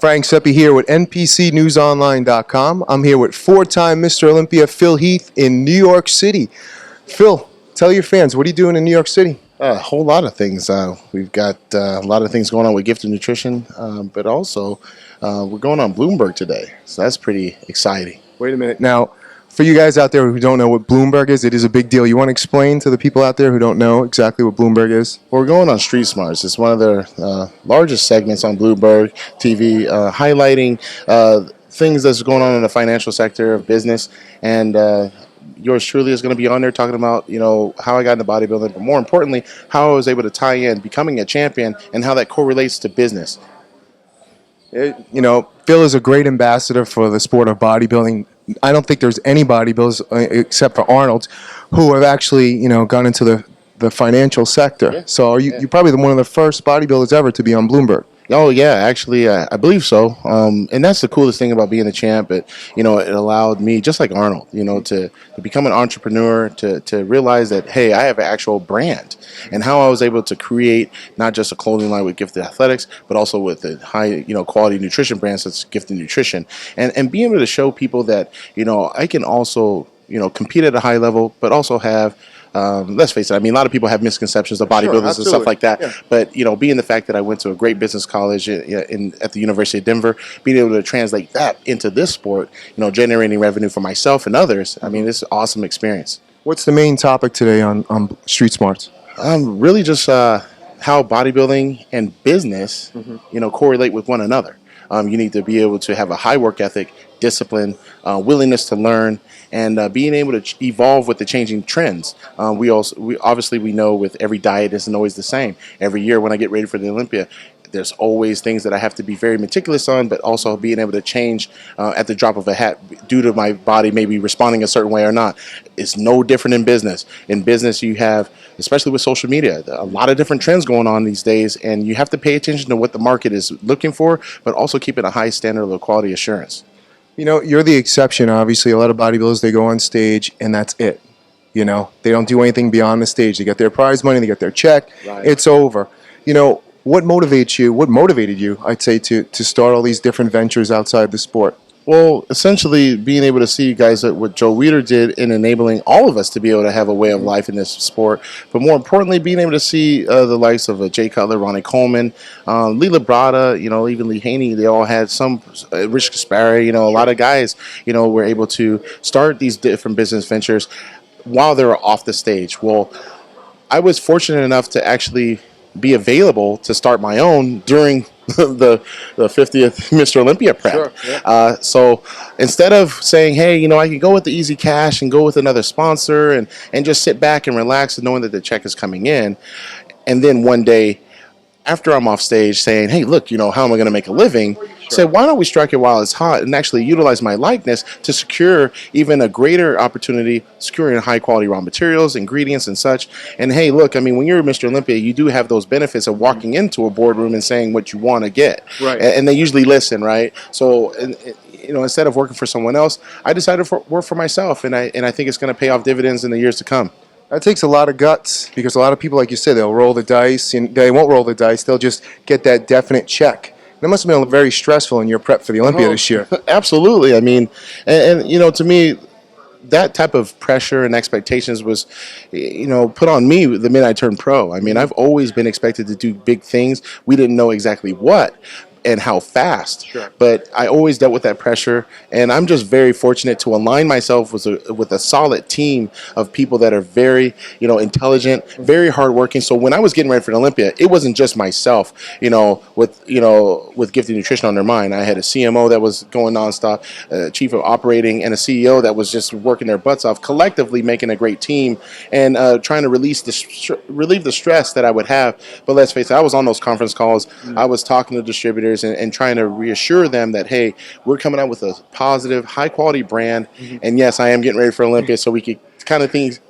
Frank Sepe here with NPCNewsOnline.com. I'm here with four-time Mr. Olympia Phil Heath in New York City. Phil, tell your fans, what are you doing in New York City? A whole lot of things. We've got a lot of things going on with Gifted Nutrition, but also we're going on Bloomberg today, so that's pretty exciting. Wait a minute. Now, for you guys out there who don't know what Bloomberg is, it is a big deal. You want to explain to the people out there who don't know exactly what Bloomberg is? Well, we're going on Street Smarts. It's one of the largest segments on Bloomberg TV, highlighting things that's going on in the financial sector of business, and yours truly is going to be on there talking about, how I got into bodybuilding, but more importantly, how I was able to tie in becoming a champion and how that correlates to business. Phil is a great ambassador for the sport of bodybuilding. I don't think there's any bodybuilders, except for Arnold, who have actually, gone into the financial sector. Yeah. So you're probably one of the first bodybuilders ever to be on Bloomberg. Oh, yeah, actually, I believe so. And that's the coolest thing about being a champ. It allowed me, just like Arnold, to become an entrepreneur, to realize that, hey, I have an actual brand. And how I was able to create not just a clothing line with Gifted Athletics, but also with a high, quality nutrition brand such as Gifted Nutrition. And being able to show people that, I can also, compete at a high level, but also have let's face it, a lot of people have misconceptions of bodybuilders and stuff like that. Yeah. But, being the fact that I went to a great business college at the University of Denver, being able to translate that into this sport, generating revenue for myself and others, it's an awesome experience. What's the main topic today on Street Smarts? Really just how bodybuilding and business, correlate with one another. You need to be able to have a high work ethic, discipline, willingness to learn, and being able to evolve with the changing trends. We obviously know with every diet isn't always the same. Every year when I get ready for the Olympia, there's always things that I have to be very meticulous on, but also being able to change at the drop of a hat due to my body maybe responding a certain way or not. It's no different in business. In business, you have, especially with social media, a lot of different trends going on these days, and you have to pay attention to what the market is looking for, but also keeping a high standard of quality assurance. You're the exception, obviously. A lot of bodybuilders, they go on stage, and that's it. They don't do anything beyond the stage. They get their prize money, they get their check, right. It's over. What motivates you? What motivated you, I'd say, to start all these different ventures outside the sport? Well, essentially being able to see guys that what Joe Weider did in enabling all of us to be able to have a way of life in this sport, but more importantly, being able to see the likes of Jay Cutler, Ronnie Coleman, Lee Labrada, even Lee Haney, they all had some, Rich Gaspari, a lot of guys, were able to start these different business ventures while they were off the stage. Well, I was fortunate enough to actually be available to start my own during the 50th Mr. Olympia prep. Sure, yeah. So instead of saying, hey, I can go with the easy cash and go with another sponsor and just sit back and relax and knowing that the check is coming in, and then one day after I'm off stage saying, hey, look, how am I going to make a living? Sure. Say, why don't we strike it while it's hot and actually utilize my likeness to secure even a greater opportunity, securing high quality raw materials, ingredients and such. And hey, look, when you're Mr. Olympia, you do have those benefits of walking into a boardroom and saying what you want to get. Right. And they usually listen, right? So, instead of working for someone else, I decided to work for myself, and I think it's going to pay off dividends in the years to come. That takes a lot of guts, because a lot of people, like you said, they'll roll the dice, and they won't roll the dice. They'll just get that definite check. That must have been very stressful in your prep for the Olympia this year. Absolutely. And to me, that type of pressure and expectations was, put on me the minute I turned pro. I've always been expected to do big things. We didn't know exactly what and how fast. Sure. But I always dealt with that pressure, and I'm just very fortunate to align myself with a solid team of people that are very, intelligent, very hardworking. So when I was getting ready for the Olympia, it wasn't just myself, with Gifted Nutrition on their mind. I had a CMO that was going nonstop, a chief of operating, and a CEO that was just working their butts off, collectively making a great team and trying to relieve the stress that I would have. But let's face it, I was on those conference calls. I was talking to distributors and trying to reassure them that, hey, we're coming out with a positive, high-quality brand, and yes, I am getting ready for Olympia, so we could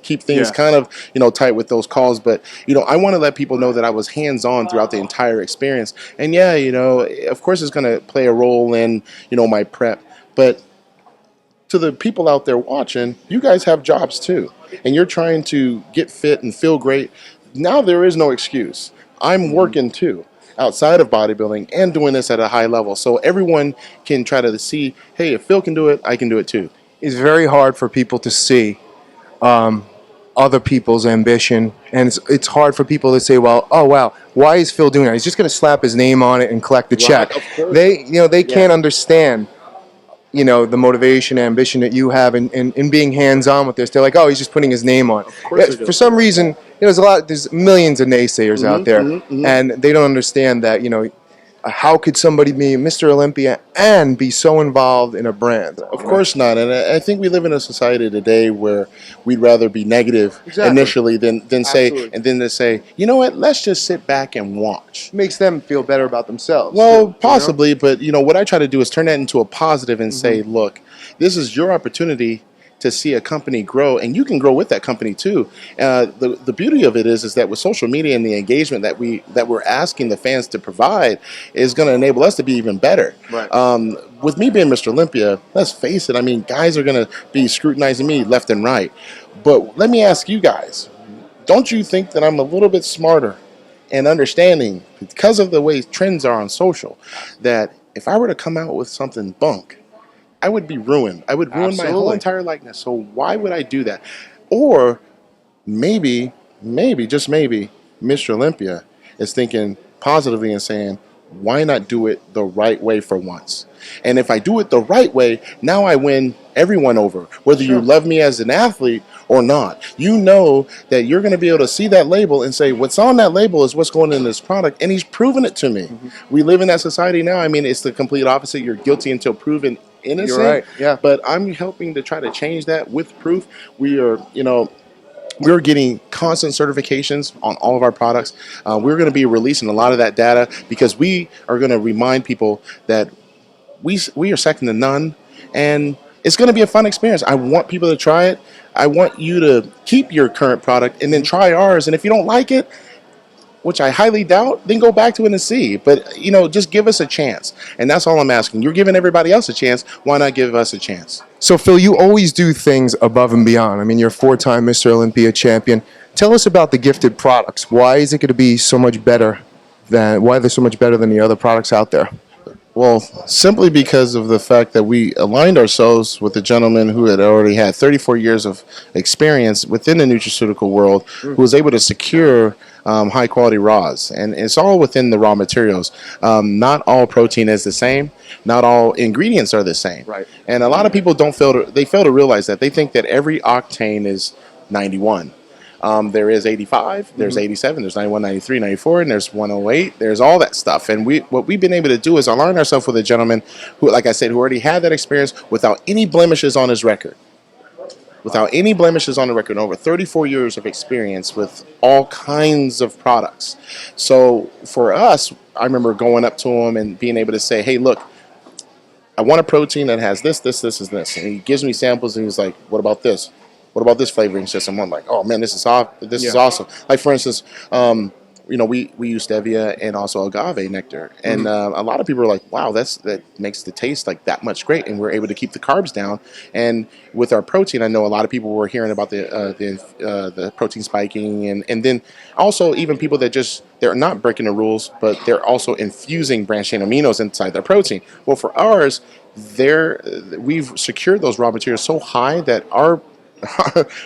keep things kind of tight with those calls. But I want to let people know that I was hands-on throughout the entire experience. And of course, it's going to play a role in my prep. But to the people out there watching, you guys have jobs too, and you're trying to get fit and feel great. Now there is no excuse. I'm working too. outside of bodybuilding and doing this at a high level. So everyone can try to see, hey, if Phil can do it, I can do it too. It's very hard for people to see other people's ambition, and it's hard for people to say, well, oh wow, why is Phil doing that? He's just going to slap his name on it and collect the check. Of course. They can't understand the motivation, ambition that you have in being hands-on with this. They're like, oh, he's just putting his name on. For some reason, there's millions of naysayers out there, and they don't understand that, how could somebody be Mr. Olympia and be so involved in a brand? Of course not. And I think we live in a society today where we'd rather be negative initially than say, and then to say, you know what, let's just sit back and watch. Makes them feel better about themselves. Well, possibly, but what I try to do is turn that into a positive and say, look, this is your opportunity to see a company grow, and you can grow with that company too. The beauty of it is that with social media and the engagement that we're asking the fans to provide is going to enable us to be even better. Right. With me being Mr. Olympia, let's face it, I mean, guys are going to be scrutinizing me left and right. But let me ask you guys, don't you think that I'm a little bit smarter and understanding, because of the way trends are on social, that if I were to come out with something bunk, I would be ruined. I would ruin my whole entire likeness. So why would I do that? Or maybe, just maybe, Mr. Olympia is thinking positively and saying, why not do it the right way for once? And if I do it the right way, now I win everyone over, whether you love me as an athlete or not. You know that you're going to be able to see that label and say, what's on that label is what's going in this product, and he's proven it to me. We live in that society now. I mean, it's the complete opposite. You're guilty until proven innocent. You're right, yeah. But I'm helping to try to change that with proof. We are, we're getting constant certifications on all of our products. We're going to be releasing a lot of that data because we are going to remind people that we are second to none, and it's going to be a fun experience. I want people to try it. I want you to keep your current product and then try ours. And if you don't like it, which I highly doubt, then go back to it and see. But, just give us a chance. And that's all I'm asking. You're giving everybody else a chance. Why not give us a chance? So, Phil, you always do things above and beyond. I mean, you're a 4-time Mr. Olympia champion. Tell us about the gifted products. Why is it going to be so much better why they're so much better than the other products out there? Well, simply because of the fact that we aligned ourselves with a gentleman who had already had 34 years of experience within the nutraceutical world, who was able to secure high-quality raws. And it's all within the raw materials. Not all protein is the same. Not all ingredients are the same. Right. And a lot of people fail to realize that. They think that every octane is 91. There is 85, there's 87, there's 91, 93, 94, and there's 108. There's all that stuff. And what we've been able to do is align ourselves with a gentleman who, like I said, who already had that experience without any blemishes on his record. Without any blemishes on the record, over 34 years of experience with all kinds of products. So for us, I remember going up to him and being able to say, hey, look, I want a protein that has this, this, this, and this. And he gives me samples, and he's like, what about this? What about this flavoring system? I'm like, oh man, this is awesome. Like for instance, we use stevia and also agave nectar, and a lot of people are like, wow, that makes the taste like that much great, and we're able to keep the carbs down. And with our protein, I know a lot of people were hearing about the protein spiking, and then also even people that they're not breaking the rules, but they're also infusing branched chain aminos inside their protein. Well, for ours, we've secured those raw materials so high that our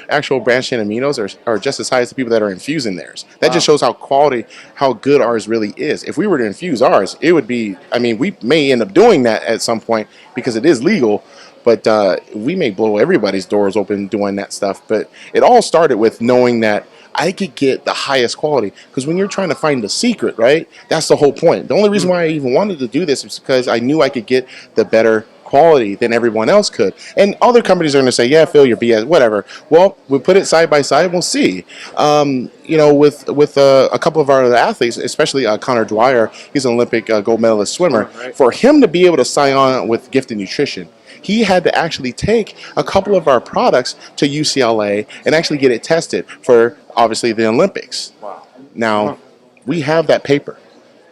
actual branched chain aminos are just as high as the people that are infusing theirs. That just shows how good ours really is. If we were to infuse ours, it would be, we may end up doing that at some point because it is legal, but we may blow everybody's doors open doing that stuff. But it all started with knowing that I could get the highest quality, because when you're trying to find the secret, right, that's the whole point. The only reason why I even wanted to do this is because I knew I could get the better quality than everyone else could. And other companies are going to say, yeah, Phil, you're BS, whatever. Well, we'll put it side by side, we'll see. With a couple of our other athletes, especially Connor Dwyer, he's an Olympic gold medalist swimmer. Right. For him to be able to sign on with Gifted Nutrition, he had to actually take a couple of our products to UCLA and actually get it tested for, obviously, the Olympics. Wow. Now, we have that paper.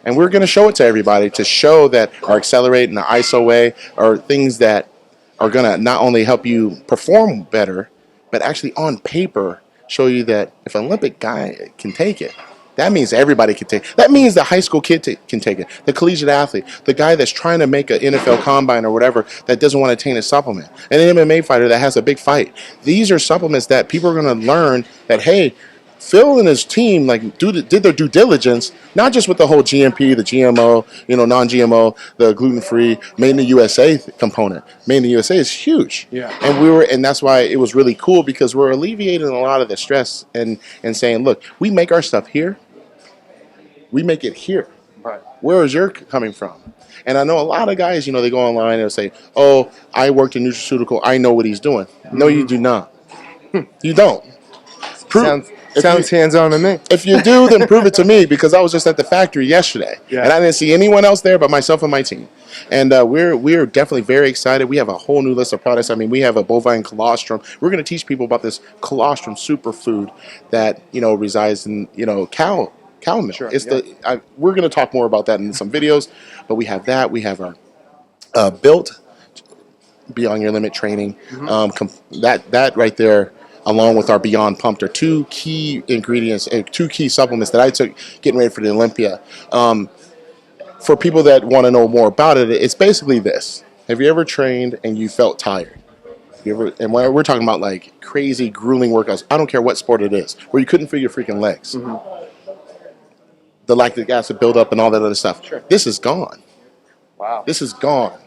And we're going to show it to everybody to show that our Accelerate and the ISO way are things that are going to not only help you perform better, but actually on paper show you that if an Olympic guy can take it, That means everybody can take. That means the high school kid can take it. The collegiate athlete, the guy that's trying to make an NFL combine or whatever, that doesn't want to take a supplement, and an MMA fighter that has a big fight. These are supplements that people are going to learn that, hey, Phil and his team did their due diligence, not just with the whole GMP, the GMO, non-GMO, the gluten-free, made in the USA component. Made in the USA is huge. Yeah. And that's why it was really cool, because we're alleviating a lot of the stress and saying, look, we make our stuff here. We make it here. Right. Where is your coming from? And I know a lot of guys, they go online and they'll say, oh, I worked in nutraceutical. I know what he's doing. Mm-hmm. No, you do not. You don't. Sounds hands-on to me. If you do, then prove it to me, because I was just at the factory yesterday. Yeah. And I didn't see anyone else there but myself and my team. And we're definitely very excited. We have a whole new list of products. I mean, we have a bovine colostrum. We're going to teach people about this colostrum superfood that, resides in, cow milk. Sure, we're going to talk more about that in some videos, but we have that. We have our built Beyond Your Limit training. Mm-hmm. That right there, along with our Beyond Pumped, are two key ingredients, two key supplements that I took getting ready for the Olympia. For people that want to know more about it, it's basically this. Have you ever trained and you felt tired? And we're talking about like crazy, grueling workouts. I don't care what sport it is, where you couldn't feel your freaking legs. Mm-hmm. The lactic acid buildup and all that other stuff. Sure. This is gone. Wow. This is gone.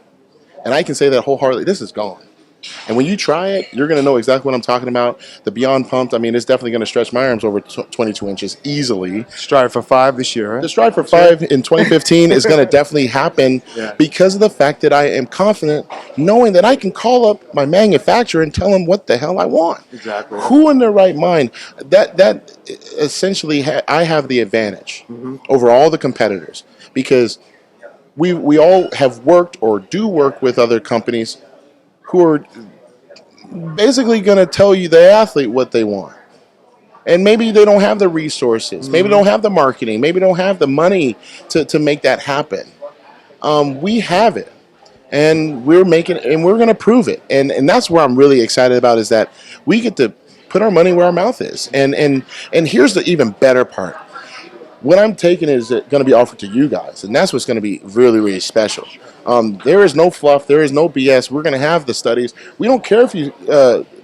And I can say that wholeheartedly. This is gone. And when you try it, you're going to know exactly what I'm talking about. The Beyond Pumped, I mean, it's definitely going to stretch my arms over 22 inches easily. Strive for 5 this year, right? The Strive for 5 in 2015 is going to definitely happen because of the fact that I am confident knowing that I can call up my manufacturer and tell them what the hell I want. Exactly. Who in their right mind? That essentially, I have the advantage over all the competitors, because we all have worked or do work with other companies who are basically going to tell you, the athlete, what they want. And maybe they don't have the resources. Maybe they don't have the marketing. Maybe they don't have the money to make that happen. We have it. And we're making it, and we're going to prove it. And that's where I'm really excited about, is that we get to put our money where our mouth is. And here's the even better part. What I'm taking is going to be offered to you guys. And that's what's going to be really, really special. There is no fluff. There is no BS. We're going to have the studies. We don't care if you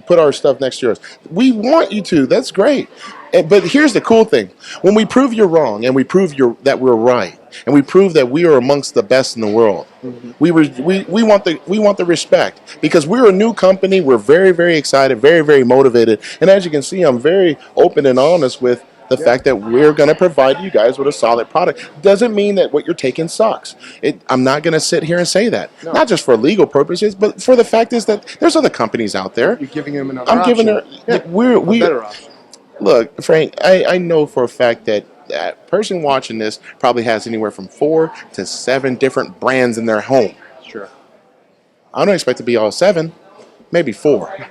put our stuff next to yours. We want you to. That's great. But here's the cool thing. When we prove you're wrong, and we prove that we're right, and we prove that we are amongst the best in the world, we want the respect, because we're a new company. We're very, very excited, very, very motivated. And as you can see, I'm very open and honest with the fact that we're going to provide you guys with a solid product. Doesn't mean that what you're taking sucks. I'm not going to sit here and say that. No. Not just for legal purposes, but for the fact is that there's other companies out there. You're giving them another option. Better option. Look, Frank, I know for a fact that that person watching this probably has anywhere from 4 to 7 different brands in their home. Sure. I don't expect to be all 7, maybe 4.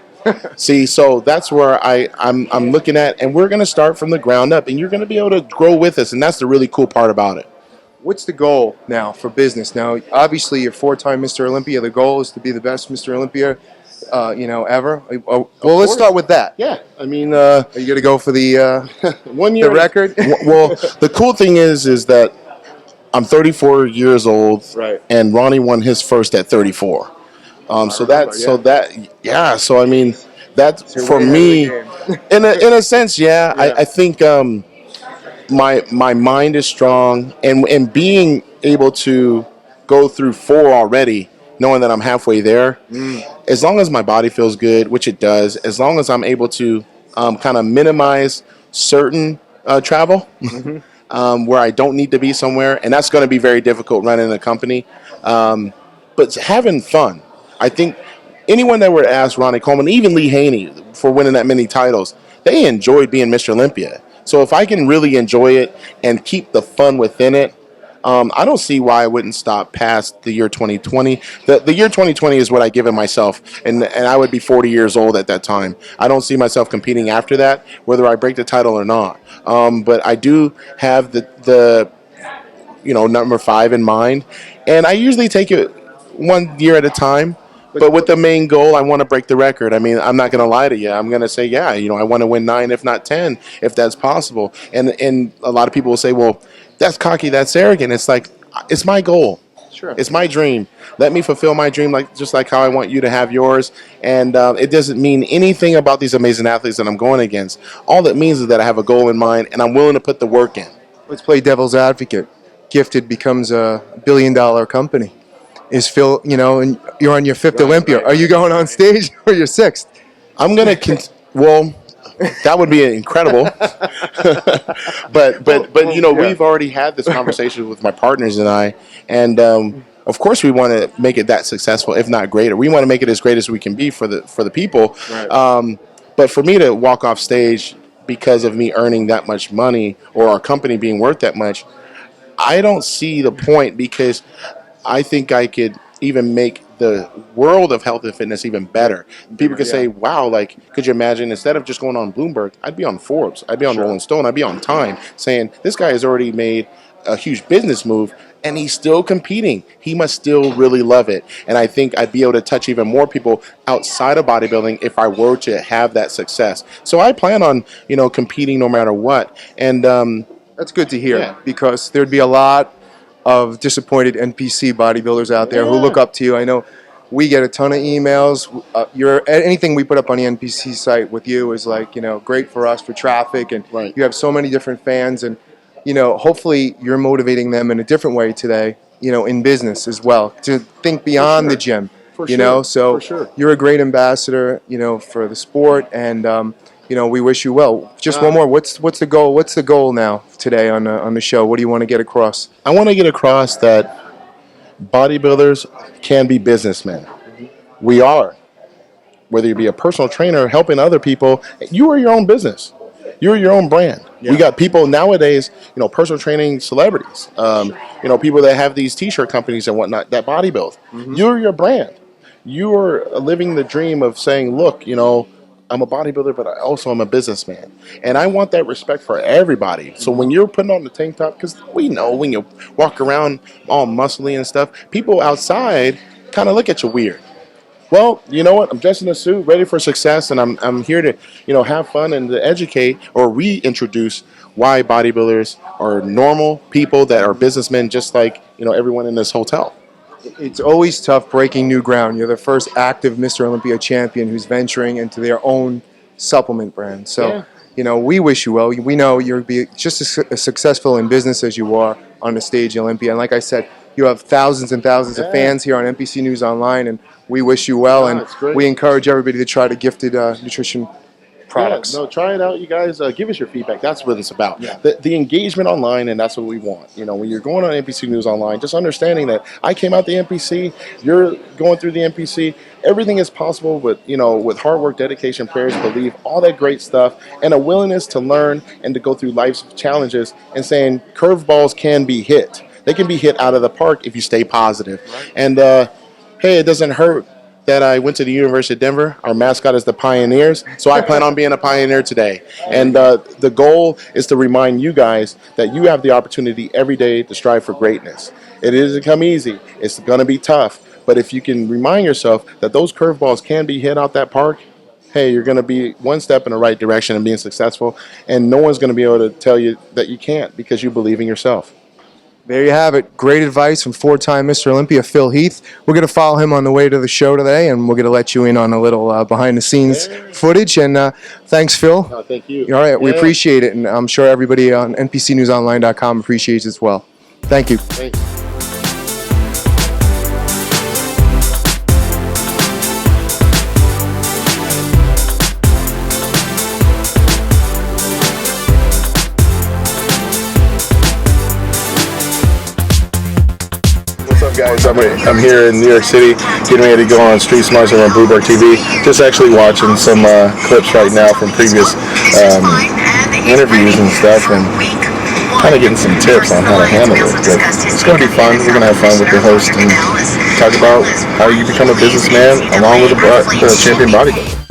See, so that's where I'm looking at, and we're going to start from the ground up, and you're going to be able to grow with us, and that's the really cool part about it. What's the goal now for business? Now, obviously, you're 4-time Mr. Olympia. The goal is to be the best Mr. Olympia, ever. Well, let's start with that. Yeah, I mean, are you going to go for the 1 year record? Well, the cool thing is that I'm 34 years old, right? And Ronnie won his first at 34. So I mean, that's for me, in a sense, I think my mind is strong, and being able to go through 4 already, knowing that I'm halfway there, as long as my body feels good, which it does, as long as I'm able to kind of minimize certain travel, where I don't need to be somewhere, and that's going to be very difficult running a company, but having fun. I think anyone that were to ask Ronnie Coleman, even Lee Haney, for winning that many titles, they enjoyed being Mr. Olympia. So if I can really enjoy it and keep the fun within it, I don't see why I wouldn't stop past the year 2020. The year 2020 is what I give it myself, and I would be 40 years old at that time. I don't see myself competing after that, whether I break the title or not. But I do have the number 5 in mind, and I usually take it 1 year at a time. But with the main goal, I want to break the record. I mean, I'm not going to lie to you. I'm going to say, yeah, I want to win 9, if not 10, if that's possible. And a lot of people will say, well, that's cocky, that's arrogant. It's like, it's my goal. Sure. It's my dream. Let me fulfill my dream, just like how I want you to have yours. And it doesn't mean anything about these amazing athletes that I'm going against. All it means is that I have a goal in mind, and I'm willing to put the work in. Let's play devil's advocate. Gifted becomes a billion-dollar company. Is Phil, and you're on your 5th Olympia. Are you going on stage or your 6th? I'm going to, well, that would be incredible. but we've already had this conversation with my partners and I, and of course we want to make it that successful, if not greater. We want to make it as great as we can be for the people. Right. But for me to walk off stage because of me earning that much money or our company being worth that much, I don't see the point, because I think I could even make the world of health and fitness even better. People could say, wow, like, could you imagine, instead of just going on Bloomberg, I'd be on Forbes, I'd be on Rolling Stone, I'd be on Time, saying, this guy has already made a huge business move, and he's still competing. He must still really love it. And I think I'd be able to touch even more people outside of bodybuilding if I were to have that success. So I plan on, competing no matter what. And that's good to hear, because there'd be a lot of disappointed NPC bodybuilders out there who look up to you. I know we get a ton of emails. Anything we put up on the NPC site with you is like, great for us for traffic, and you have so many different fans, and hopefully you're motivating them in a different way today, in business as well, to think beyond the gym. So you're a great ambassador, for the sport, and we wish you well. Just one more. What's the goal? What's the goal now today on the show? What do you want to get across? I want to get across that bodybuilders can be businessmen. We are. Whether you be a personal trainer helping other people, you are your own business. You're your own brand. Yeah. We got people nowadays, personal training celebrities, people that have these T-shirt companies and whatnot that bodybuild. Mm-hmm. You're your brand. You are living the dream of saying, look, I'm a bodybuilder, but I also am a businessman. And I want that respect for everybody. So when you're putting on the tank top, because we know when you walk around all muscly and stuff, people outside kind of look at you weird. Well, you know what? I'm dressed in a suit, ready for success, and I'm here to, have fun and to educate or reintroduce why bodybuilders are normal people that are businessmen, just like, everyone in this hotel. It's always tough breaking new ground. You're the first active Mr. Olympia champion who's venturing into their own supplement brand. So, we wish you well. We know you'll be just as successful in business as you are on the stage Olympia. And like I said, you have thousands and thousands of fans here on NPC News Online, and we wish you well. And we encourage everybody to try the Gifted nutrition products. No, try it out, you guys. Give us your feedback. That's what it's about. Yeah. The engagement online, and that's what we want. When you're going on NPC News Online, just understanding that I came out the NPC, you're going through the NPC. Everything is possible with with hard work, dedication, prayers, belief, all that great stuff, and a willingness to learn and to go through life's challenges, and saying curveballs can be hit. They can be hit out of the park if you stay positive. Right. And hey, it doesn't hurt that I went to the University of Denver. Our mascot is the Pioneers, so I plan on being a Pioneer today. And the goal is to remind you guys that you have the opportunity every day to strive for greatness. It doesn't come easy. It's going to be tough. But if you can remind yourself that those curveballs can be hit out that park, hey, you're going to be one step in the right direction and being successful, and no one's going to be able to tell you that you can't, because you believe in yourself. There you have it. Great advice from 4-time Mr. Olympia, Phil Heath. We're going to follow him on the way to the show today, and we're going to let you in on a little behind-the-scenes footage. And thanks, Phil. No, thank you. All right, we appreciate it, and I'm sure everybody on NPCNewsOnline.com appreciates it as well. Thank you. Thanks. Guys, I'm here in New York City, getting ready to go on Street Smarts on Bloomberg TV. Just actually watching some clips right now from previous interviews and stuff, and kind of getting some tips on how to handle it. But it's going to be fun. We're going to have fun with the host and talk about how you become a businessman along with a champion bodybuilder.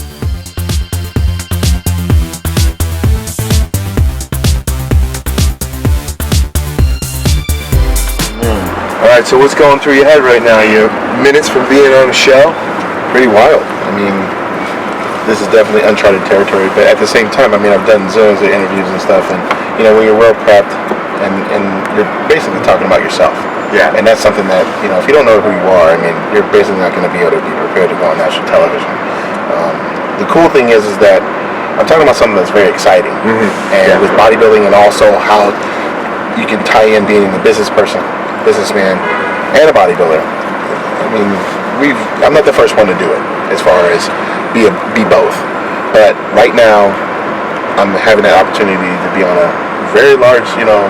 All right, so what's going through your head right now? You're minutes from being on a show. pretty wild. I mean, this is definitely uncharted territory, but at the same time, I mean, I've done zillions of interviews and stuff, and you know, when you're well prepped and you're basically talking about yourself. Yeah. And that's something that, you know, if you don't know who you are, I mean, you're basically not going to be able to be prepared to go on national television. The cool thing is that I'm talking about something that's very exciting, and with bodybuilding, and also how you can tie in being a businessman, and a bodybuilder. I mean, I'm not the first one to do it as far as be both, but right now I'm having that opportunity to be on a very large, you know,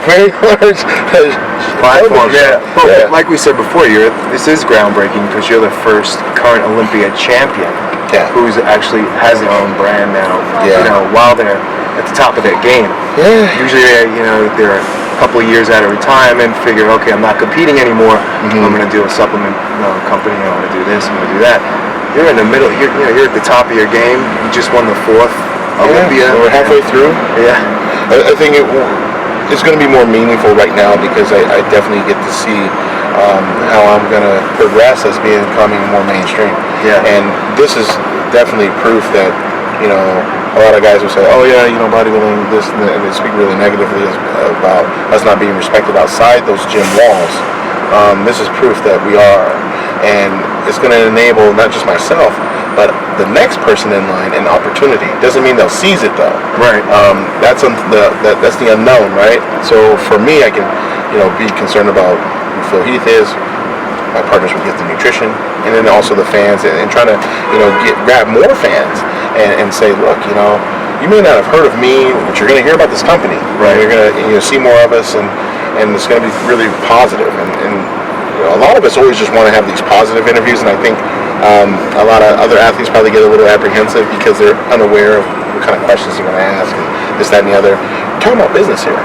very large platform. Yeah. Like we said before, this is groundbreaking because you're the first current Olympia champion who's actually has their own brand now. You know, while they're at the top of their game. Yeah. Usually, you know, they're a couple of years out of retirement, figure, okay, I'm not competing anymore. I'm going to do a supplement company. I'm going to do this. I'm going to do that. You're in the middle. You're at the top of your game. You just won the 4th Olympia. So we're halfway through. Yeah. I think it's going to be more meaningful right now because I definitely get to see how I'm going to progress as becoming more mainstream. Yeah. And this is definitely proof that, you know, a lot of guys will say, oh yeah, you know, bodybuilding, this, and they speak really negatively about us not being respected outside those gym walls. This is proof that we are. And it's going to enable not just myself, but the next person in line an opportunity. Doesn't mean they'll seize it though. Right. That's the unknown, right? So for me, I can, you know, be concerned about who Heath is, my partners with Heath Nutrition, and then also the fans, and trying to, you know, grab more fans and say, look, you know, you may not have heard of me, but you're going to hear about this company. Right. You're going to see more of us, and it's going to be really positive. And you know, a lot of us always just want to have these positive interviews, and I think a lot of other athletes probably get a little apprehensive because they're unaware of what kind of questions they're going to ask, and this, that, and the other. We're talking about business here.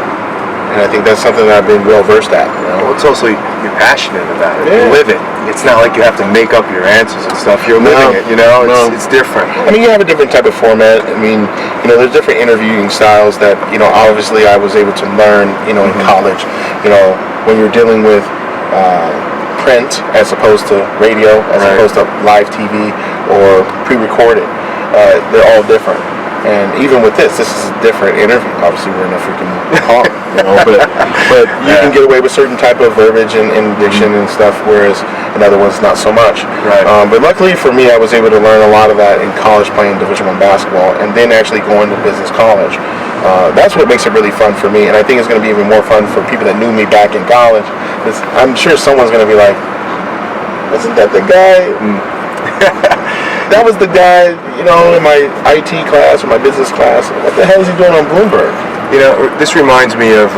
And I think that's something that I've been well versed at. You know? Well, it's also you're passionate about it. You live it. It's not like you have to make up your answers and stuff. You're living it. You know, it's different. I mean, you have a different type of format. I mean, you know, there's different interviewing styles that, you know, obviously I was able to learn, you know, in college. You know, when you're dealing with print as opposed to radio, as opposed to live TV or pre-recorded, they're all different. And even with this is a different interview. Obviously, we're in a freaking car, you know, but you can get away with certain type of verbiage and diction and stuff, whereas in other ones, not so much. Right. But luckily for me, I was able to learn a lot of that in college playing Division I basketball, and then actually going to business college. That's what makes it really fun for me, and I think it's going to be even more fun for people that knew me back in college. I'm sure someone's going to be like, "Isn't that the guy?" That was the guy, you know, in my IT class or my business class. What the hell is he doing on Bloomberg? You know, this reminds me of,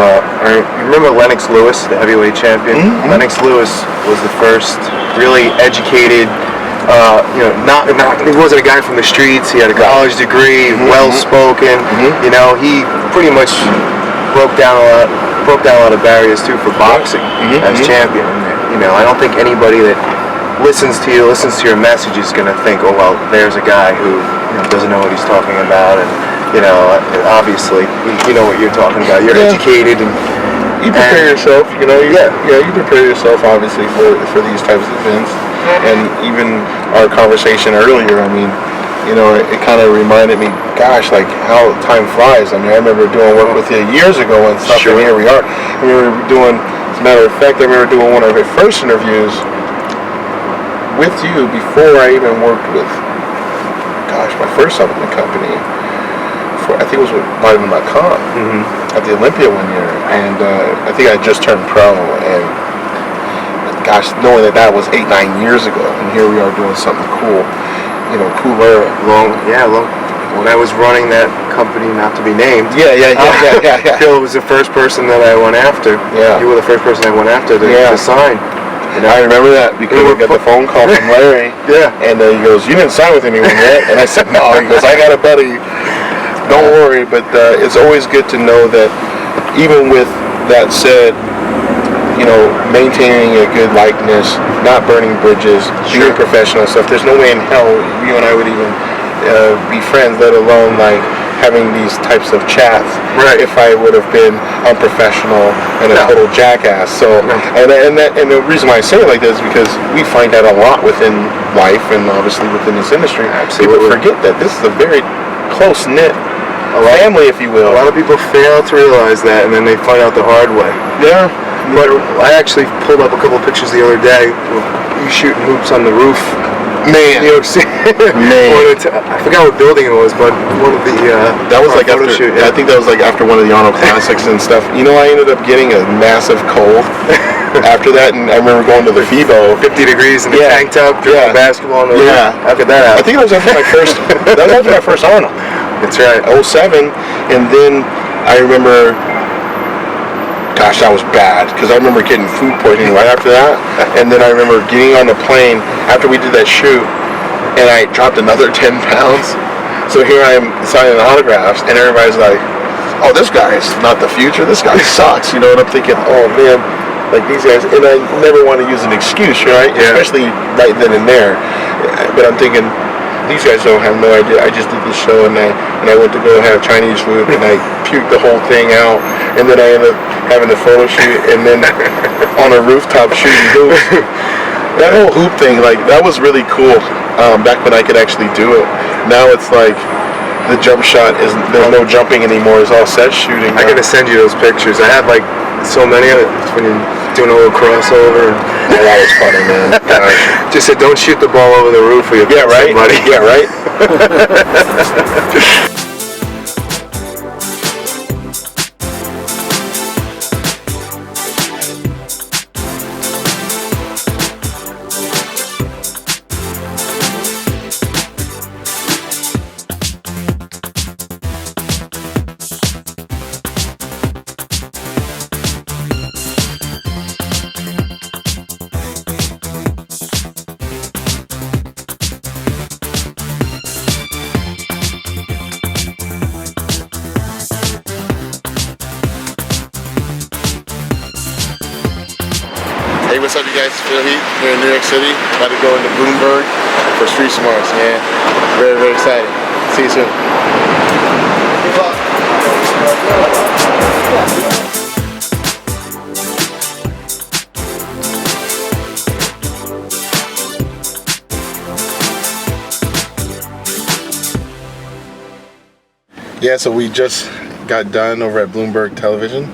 you remember Lennox Lewis, the heavyweight champion? Lennox Lewis was the first really educated, you know, he wasn't a guy from the streets. He had a college degree, well-spoken. You know, he pretty much broke down a lot of barriers too for boxing as champion. You know, I don't think anybody that listens to your message is going to think, oh well, there's a guy who, you know, doesn't know what he's talking about, and you know, obviously you know what you're talking about. You're educated, and you prepare yourself. You know, you prepare yourself obviously for these types of events. And even our conversation earlier, I mean, you know, it kind of reminded me, gosh, like how time flies. I mean, I remember doing work with you years ago and stuff, and here we are. We were doing, as a matter of fact, I remember doing one of our first interviews with you before I even worked with, gosh, my first supplement company. I think it was with Vitamin.com at the Olympia one year, and I think I just turned pro, and gosh, knowing that was 8-9 years ago, and here we are doing something cool, you know, cooler. When I was running that company, not to be named. Yeah. Phil was the first person that I went after. Yeah. You were the first person I went after to sign. And I remember that because I got the phone call from Larry. And he goes, "You didn't sign with anyone yet?" And I said, "No." He goes, "I got a buddy. Don't worry." But it's always good to know that even with that said, you know, maintaining a good likeness, not burning bridges, being professional and stuff. There's no way in hell you and I would even be friends, let alone like having these types of chats Right. if I would have been unprofessional and a total jackass. So, and the reason why I say it like this is because we find that a lot within life and obviously within this industry. Absolutely. People forget that this is a very close-knit family, if you will. A lot of people fail to realize that, and then they find out the hard way. Yeah. But I actually pulled up a couple of pictures the other day of you shooting hoops on the roof in Man. New York City. Man. I forgot what building it was, but one of the That was like photo after, shoot, I think that was like after one of the Arnold Classics and stuff. You know, I ended up getting a massive cold after that, and I remember going to the FIBO. 50 degrees in the Yeah. tank top, dribbling Yeah. basketball on the Yeah. roof. How could that I happen? think it was after my first. That was after my first Arnold. That's right. 07, and then I remember. Gosh, that was bad because I remember getting food poisoning right after that, and then I remember getting on the plane after we did that shoot, and I dropped another 10 pounds. So here I am signing autographs, and everybody's like, "Oh, this guy's not the future. This guy sucks." You know, and I'm thinking, "Oh man, like these guys." And I never want to use an excuse, right? Yeah. Especially right then and there. But I'm thinking, these guys don't have no idea. I just did this show, and I went to go have Chinese food, and I puked the whole thing out, and then I ended up having a photo shoot, and then on a rooftop shooting hoops. That whole hoop thing, like that was really cool. Back when I could actually do it. Now it's like the jump shot is there's no jumping anymore. It's all set shooting. I gotta send you those pictures. I have like so many of it when you're doing a little crossover. Yeah, that was funny, man. Gosh. Just said, don't shoot the ball over the roof. Or you'll Yeah, kill right. somebody. Yeah, right. Hey, what's up, you guys? Phil Heath here in New York City. About to go into Bloomberg for Street Smarts, man. Very, very excited. See you soon. Good luck. Yeah, so we just got done over at Bloomberg Television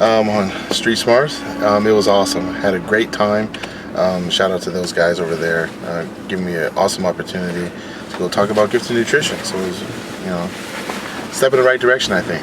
on Street Smarts. It was awesome. Had a great time. Shout out to those guys over there, giving me an awesome opportunity to go talk about gifts and nutrition. So it was, you know, step in the right direction, I think.